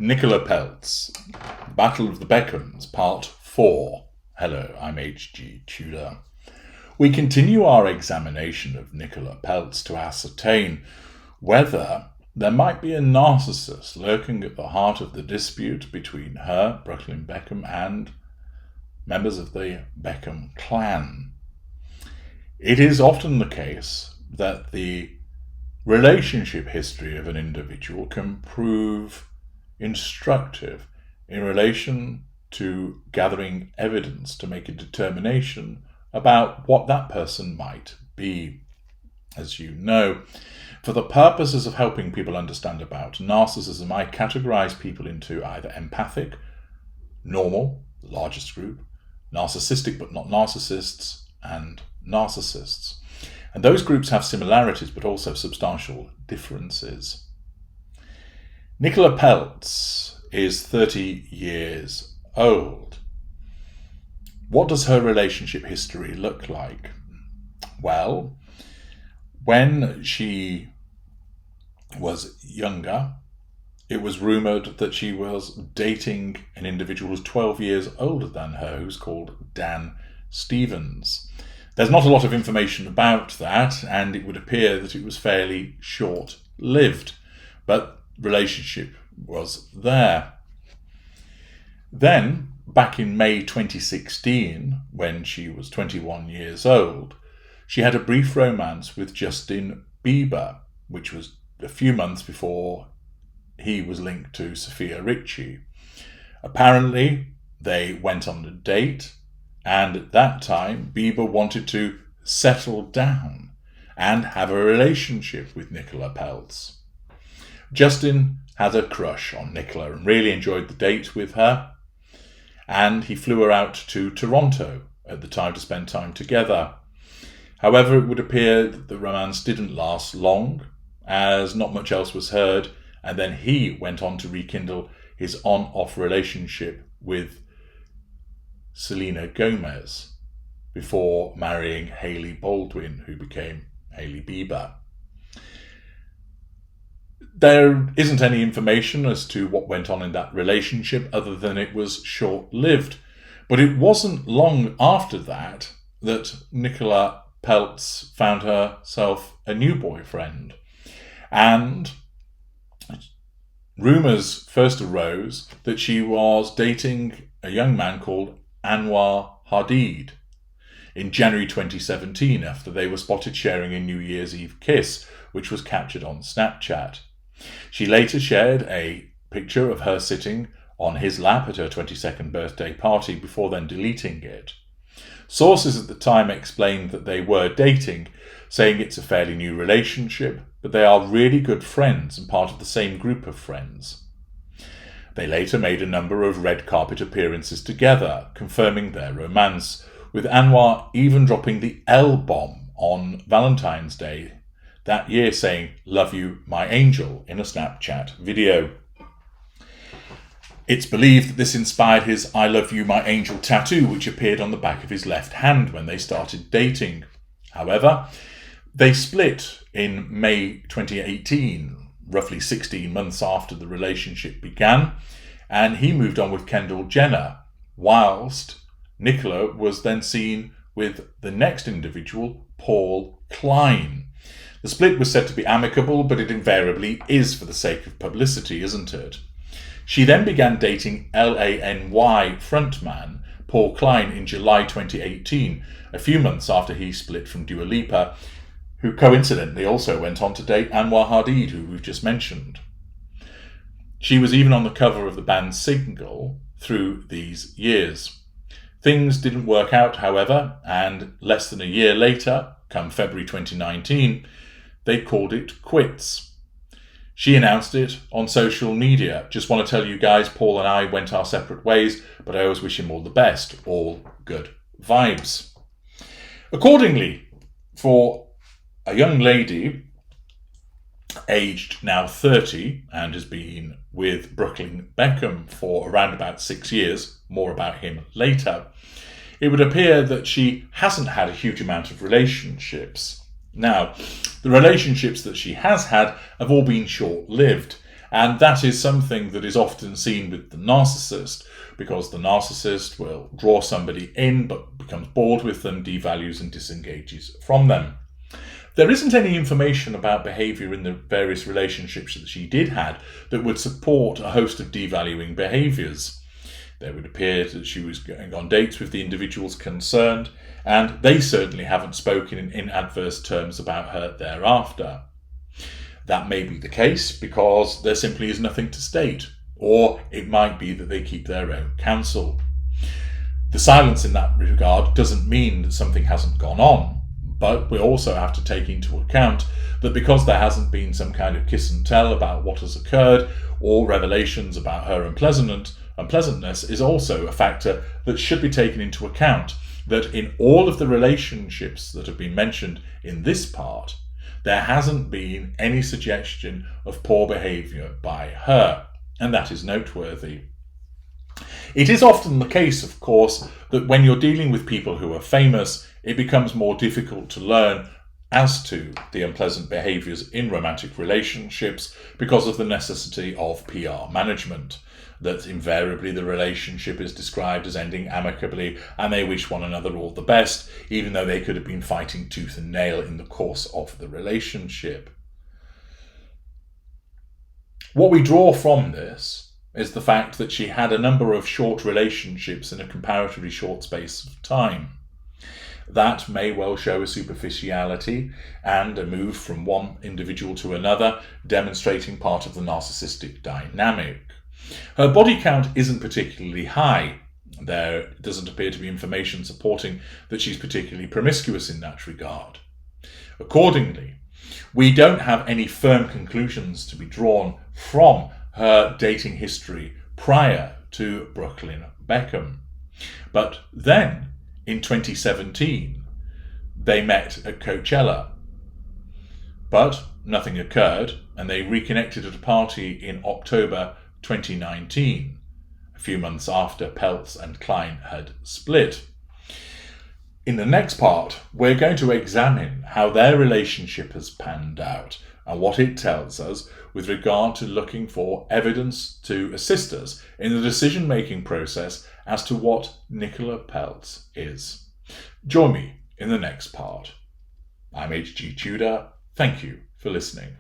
Nicola Peltz, Battle of the Beckhams, Part 4. Hello, I'm H.G. Tudor. We continue our examination of Nicola Peltz to ascertain whether there might be a narcissist lurking at the heart of the dispute between her, Brooklyn Beckham, and members of the Beckham clan. It is often the case that the relationship history of an individual can prove instructive in relation to gathering evidence to make a determination about what that person might be. As you know, for the purposes of helping people understand about narcissism, I categorize people into either empathic, normal, the largest group, narcissistic but not narcissists, and narcissists. And those groups have similarities but also substantial differences. Nicola Peltz is 30 years old. What does her relationship history look like? Well, when she was younger, it was rumoured that she was dating an individual who's 12 years older than her, who's called Dan Stevens. There's not a lot of information about that, and it would appear that it was fairly short-lived, but relationship was there. Then, back in May 2016, when she was 21 years old, she had a brief romance with Justin Bieber, which was a few months before he was linked to Sophia Richie. Apparently, they went on a date, and at that time, Bieber wanted to settle down and have a relationship with Nicola Peltz. Justin had a crush on Nicola and really enjoyed the date with her, and he flew her out to Toronto at the time to spend time together. However, it would appear that the romance didn't last long, as not much else was heard, and then he went on to rekindle his on-off relationship with Selena Gomez before marrying Hailey Baldwin, who became Hailey Bieber. There isn't any information as to what went on in that relationship other than it was short-lived. But it wasn't long after that Nicola Peltz found herself a new boyfriend. And rumours first arose that she was dating a young man called Anwar Hadid in January 2017 after they were spotted sharing a New Year's Eve kiss, which was captured on Snapchat. She later shared a picture of her sitting on his lap at her 22nd birthday party before then deleting it. Sources at the time explained that they were dating, saying it's a fairly new relationship, but they are really good friends and part of the same group of friends. They later made a number of red carpet appearances together, confirming their romance, with Anwar even dropping the L-bomb on Valentine's Day that year, saying, "Love you, my angel," in a Snapchat video. It's believed that this inspired his "I love you, my angel" tattoo, which appeared on the back of his left hand when they started dating. However, they split in May 2018, roughly 16 months after the relationship began, and he moved on with Kendall Jenner, whilst Nicola was then seen with the next individual, Paul Klein. The split was said to be amicable, but it invariably is for the sake of publicity, isn't it? She then began dating LANY frontman Paul Klein in July 2018, a few months after he split from Dua Lipa, who coincidentally also went on to date Anwar Hadid, who we've just mentioned. She was even on the cover of the band's single through these years. Things didn't work out, however, and less than a year later, come February 2019, they called it quits. She announced it on social media. "Just want to tell you guys, Paul and I went our separate ways, but I always wish him all the best. All good vibes." Accordingly, for a young lady aged now 30 and has been with Brooklyn Beckham for around about 6 years, more about him later, it would appear that she hasn't had a huge amount of relationships. Now, the relationships that she has had have all been short-lived, And that is something that is often seen with the narcissist, because the narcissist will draw somebody in but becomes bored with them, devalues and disengages from them. There isn't any information about behaviour in the various relationships that she did have that would support a host of devaluing behaviours. There would appear that she was going on dates with the individuals concerned, and they certainly haven't spoken in adverse terms about her thereafter. That may be the case because there simply is nothing to state, or it might be that they keep their own counsel. The silence in that regard doesn't mean that something hasn't gone on, but we also have to take into account that because there hasn't been some kind of kiss and tell about what has occurred, or revelations about her unpleasantness is also a factor that should be taken into account, that in all of the relationships that have been mentioned in this part, there hasn't been any suggestion of poor behaviour by her, and that is noteworthy. It is often the case, of course, that when you're dealing with people who are famous, it becomes more difficult to learn as to the unpleasant behaviours in romantic relationships because of the necessity of PR management, that invariably the relationship is described as ending amicably and they wish one another all the best, even though they could have been fighting tooth and nail in the course of the relationship. What we draw from this is the fact that she had a number of short relationships in a comparatively short space of time. That may well show a superficiality and a move from one individual to another, demonstrating part of the narcissistic dynamic. Her body count isn't particularly high. There doesn't appear to be information supporting that she's particularly promiscuous in that regard. Accordingly, we don't have any firm conclusions to be drawn from her dating history prior to Brooklyn Beckham. But then, in 2017, they met at Coachella. But nothing occurred, and they reconnected at a party in October 2019, a few months after Peltz and Klein had split. In the next part, we're going to examine how their relationship has panned out and what it tells us with regard to looking for evidence to assist us in the decision-making process as to what Nicola Peltz is. Join me in the next part. I'm H.G. Tudor. Thank you for listening.